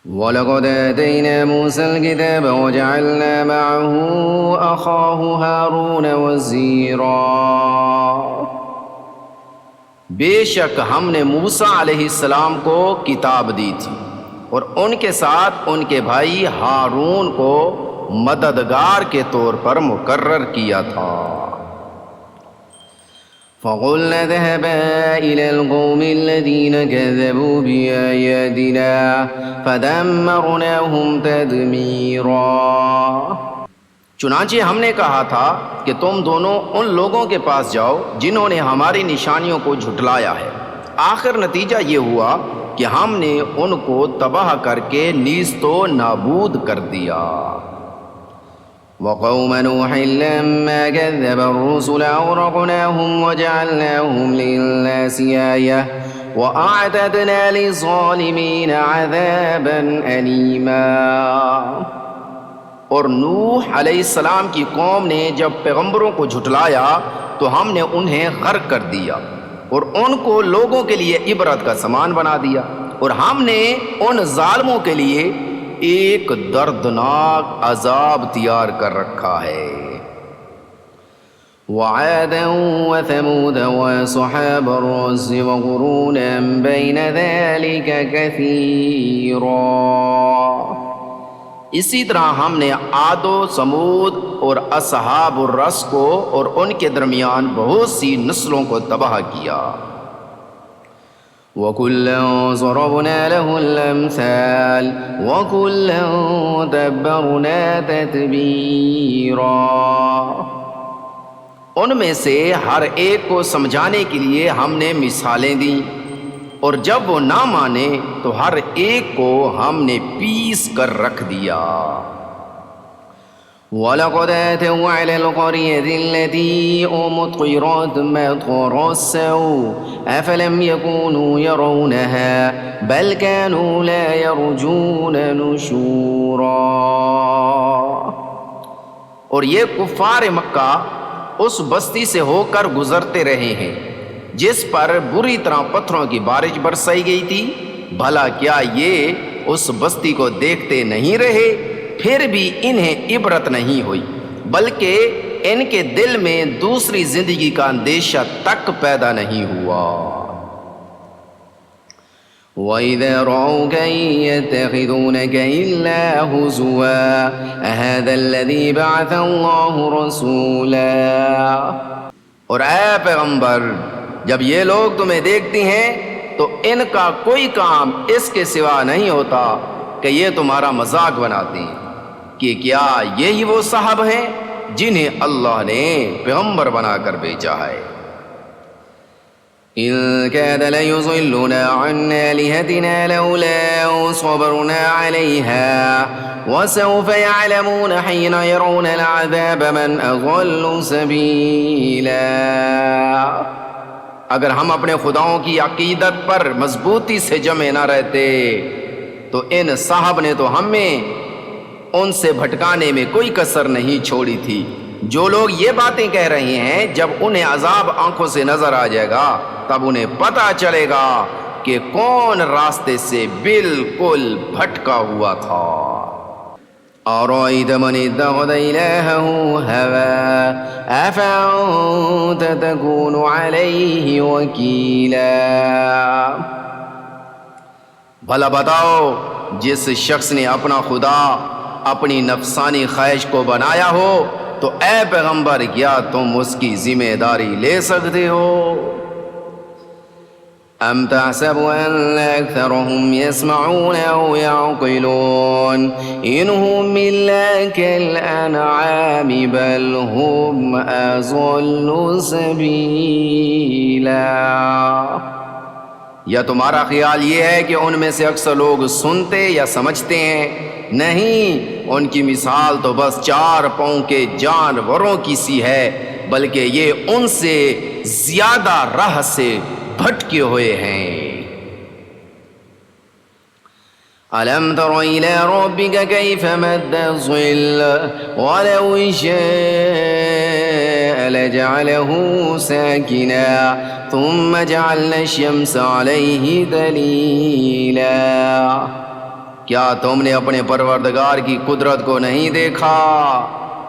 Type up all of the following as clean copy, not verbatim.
وَلَقَدْ آتَيْنَا مُوسَى الْكِتَابَ وَجَعَلْنَا مَعَهُ أَخَاهُ هَارُونَ وَزِيرًا۔ بے شک ہم نے موسیٰ علیہ السلام کو کتاب دی تھی اور ان کے ساتھ ان کے بھائی ہارون کو مددگار کے طور پر مقرر کیا تھا۔ فَقُلْنَا اذْهَبَا إِلَى الْقَوْمِ الَّذِينَ كَذَّبُوا بِآيَاتِنَا فَدَمَّرْنَاهُمْ تَدْمِيرًا۔ چنانچہ ہم نے کہا تھا کہ تم دونوں ان لوگوں کے پاس جاؤ جنہوں نے ہماری نشانیوں کو جھٹلایا ہے۔ آخر نتیجہ یہ ہوا کہ ہم نے ان کو تباہ کر کے نیست و نابود کر دیا۔ وَقَوْمَ نُوحٍ لَمَّا كَذَّبَ الرُّسُلَ أَغْرَقْنَاهُمْ وَجَعَلْنَاهُمْ لِلنَّاسِ آيَةً وَأَعْتَدْنَا لِلظَّالِمِينَ عَذَابًا أَلِيمًا۔ اور نوح علیہ السلام کی قوم نے جب پیغمبروں کو جھٹلایا تو ہم نے انہیں غرق کر دیا اور ان کو لوگوں کے لیے عبرت کا سامان بنا دیا، اور ہم نے ان ظالموں کے لیے ایک دردناک عذاب تیار کر رکھا ہے۔ وَعَادًا وَثَمُودَ وَأَصْحَابَ الرَّسِّ وَقُرُونًا بَيْنَ ذَلِكَ كَثِيرًا۔ اسی طرح ہم نے عاد و ثمود اور اصحاب الرس کو اور ان کے درمیان بہت سی نسلوں کو تباہ کیا۔ وَكُلًّا ضَرَبْنَا لَهُ الْأَمْثَالَ وَكُلًّا دَبَّرْنَا تَدْبِيرًا۔ ان میں سے ہر ایک کو سمجھانے کے لیے ہم نے مثالیں دیں، اور جب وہ نہ مانے تو ہر ایک کو ہم نے پیس کر رکھ دیا۔ وَلَقَدْ آتَوْا عَلَى الْقَرْيَةِ الَّتِي أُمْطِرَتْ مَطَرَ السَّوْءِ أَفَلَمْ يَكُونُوا يَرَوْنَهَا بَلْ كَانُوا لَا يَرْجُونَ نُشُورًا۔ اور یہ کفار مکہ اس بستی سے ہو کر گزرتے رہے ہیں جس پر بری طرح پتھروں کی بارش برسائی گئی تھی، بھلا کیا یہ اس بستی کو دیکھتے نہیں رہے؟ پھر بھی انہیں عبرت نہیں ہوئی، بلکہ ان کے دل میں دوسری زندگی کا اندیشہ تک پیدا نہیں ہوا۔ وَإِذَا رَأَوْكَ إِن يَتَّخِذُونَكَ إِلَّا هُزُوًا أَهَذَا الَّذِي بَعَثَ اللَّهُ رَسُولًا۔ اور اے پیغمبر، جب یہ لوگ تمہیں دیکھتی ہیں تو ان کا کوئی کام اس کے سوا نہیں ہوتا کہ یہ تمہارا مذاق بناتے ہیں کہ کیا یہی وہ صاحب ہیں جنہیں اللہ نے پیغمبر بنا کر بھیجا ہے۔ إِن كَادَ لَيُضِلُّنَا عَنْ آلِهَتِنَا لَوْلَا أَن صَبَرْنَا عَلَيْهَا وَسَوْفَ يَعْلَمُونَ حِينَ يَرَوْنَ الْعَذَابَ مَنْ أَضَلُّ سَبِيلًا۔ اگر ہم اپنے خداؤں کی عقیدت پر مضبوطی سے جمے نہ رہتے تو ان صاحب نے تو ہمیں ان سے بھٹکانے میں کوئی کسر نہیں چھوڑی تھی۔ جو لوگ یہ باتیں کہہ رہے ہیں، جب انہیں عذاب آنکھوں سے نظر آ جائے گا تب انہیں پتہ چلے گا کہ کون راستے سے بالکل بھٹکا ہوا تھا۔ أَرَأَيْتَ مَنِ اتَّخَذَ إِلَٰهَهُ هَوَاهُ أَفَأَنتَ تَكُونُ عَلَيْهِ وَكِيلًا۔ بھلا بتاؤ، جس شخص نے اپنا خدا اپنی نفسانی خواہش کو بنایا ہو تو اے پیغمبر کیا تم اس کی ذمہ داری لے سکتے ہو؟ أَمْ تَحْسَبُ أَنَّ أَكْثَرَهُمْ يَسْمَعُونَ أَوْ يَعْقِلُونَ إِنْ هُمْ إِلَّا كَالْأَنْعَامِ بَلْ هُمْ أَضَلُّ سَبِيلًا۔ یا تمہارا خیال یہ ہے کہ ان میں سے اکثر لوگ سنتے یا سمجھتے ہیں؟ نہیں، ان کی مثال تو بس 4 پاؤں کے جانوروں کی سی ہے، بلکہ یہ ان سے زیادہ راہ سے بھٹکے ہوئے ہیں۔ أَلَمْ تَرَ إِلَىٰ رَبِّكَ كَيْفَ مَدَّ الظِّلَّ وَلَوْ شَاءَ لَجَعَلَهُ سَاكِنًا ثُمَّ جَعَلْنَا الشَّمْسَ عَلَيْهِ دَلِيلًا۔ کیا تم نے اپنے پروردگار کی قدرت کو نہیں دیکھا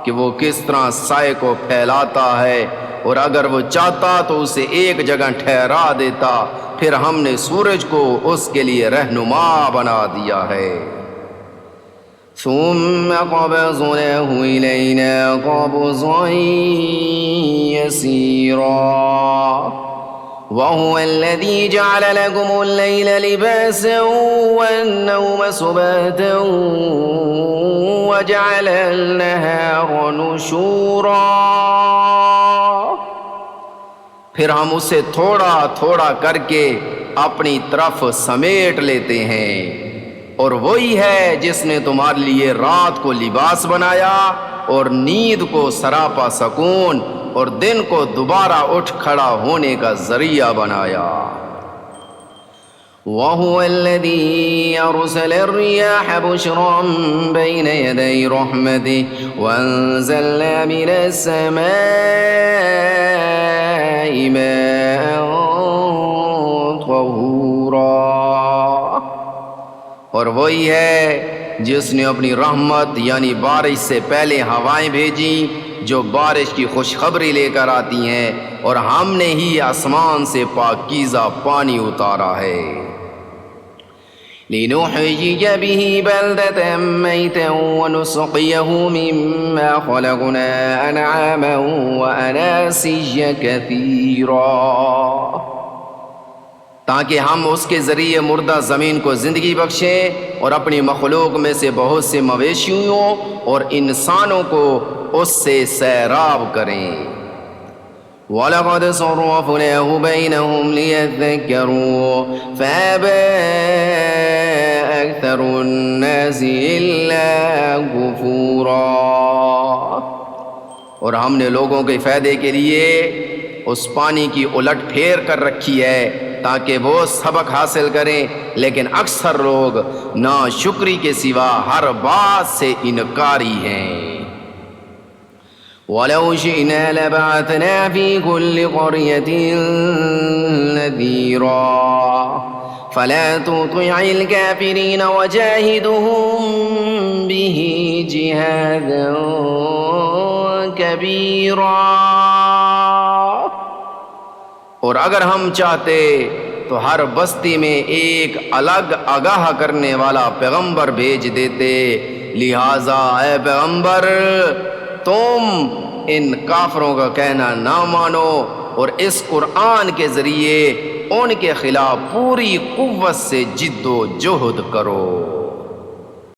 کہ وہ کس طرح سائے کو پھیلاتا ہے، اور اگر وہ چاہتا تو اسے ایک جگہ ٹھہرا دیتا، پھر ہم نے سورج کو اس کے لیے رہنما بنا دیا ہے۔ ثم قبضناه إلينا قبضا يسيرا وهو الذي جعل لكم الليل لباسا والنوم سباتا وجعل النهار نشورا، پھر ہم اسے تھوڑا تھوڑا کر کے اپنی طرف سمیٹ لیتے ہیں، اور وہی ہے جس نے تمہارے لیے رات کو لباس بنایا اور نیند کو سراپا سکون اور دن کو دوبارہ اٹھ کھڑا ہونے کا ذریعہ بنایا۔ وَهُوَ الَّذِي أَرْسَلَ الرِّيَاحَ بُشْرًا بَيْنَ يَدَيْ رَحْمَتِهِ وَأَنزَلْنَا مِنَ السَّمَاءِ مَاءً طَهُورًا، اور وہی ہے جس نے اپنی رحمت یعنی بارش سے پہلے ہوائیں بھیجی جو بارش کی خوشخبری لے کر آتی ہیں، اور ہم نے ہی آسمان سے پاکیزہ پانی اتارا ہے۔ لِنُحْيِيَ بِهِ بَلْدَةً مَيْتًا وَنُسْقِيَهُ مِمَّا خَلَقْنَا أَنْعَامًا وَأَنَاسِيَّ كَثِيرًا، تاکہ ہم اس کے ذریعے مردہ زمین کو زندگی بخشیں اور اپنی مخلوق میں سے بہت سے مویشیوں اور انسانوں کو اس سے سیراب کریں۔ وَلَقَدْ صَرَّفْنَاهُ بَيْنَهُمْ لِيَذَّكَّرُوا فَأَبَىٰ أَكْثَرُ النَّاسِ إِلَّا كُفُورًا، اور ہم نے لوگوں کے فائدے کے لیے اس پانی کی الٹ پھیر کر رکھی ہے تاکہ وہ سبق حاصل کریں، لیکن اکثر لوگ ناشکری کے سوا ہر بات سے انکاری ہیں۔ وَلَوْ شِئْنَا لَبَعَثْنَا فِي كُلِّ قَرْيَةٍ نَذِيرًا فَلَا تُطِعِ الْكَافِرِينَ وَجَاهِدْهُم بِهِ جِهَادًا كَبِيرًا، اور اگر ہم چاہتے تو ہر بستی میں ایک الگ آگاہ کرنے والا پیغمبر بھیج دیتے، لہٰذا اے پیغمبر تم ان کافروں کا کہنا نہ مانو اور اس قرآن کے ذریعے ان کے خلاف پوری قوت سے جد و جہد کرو۔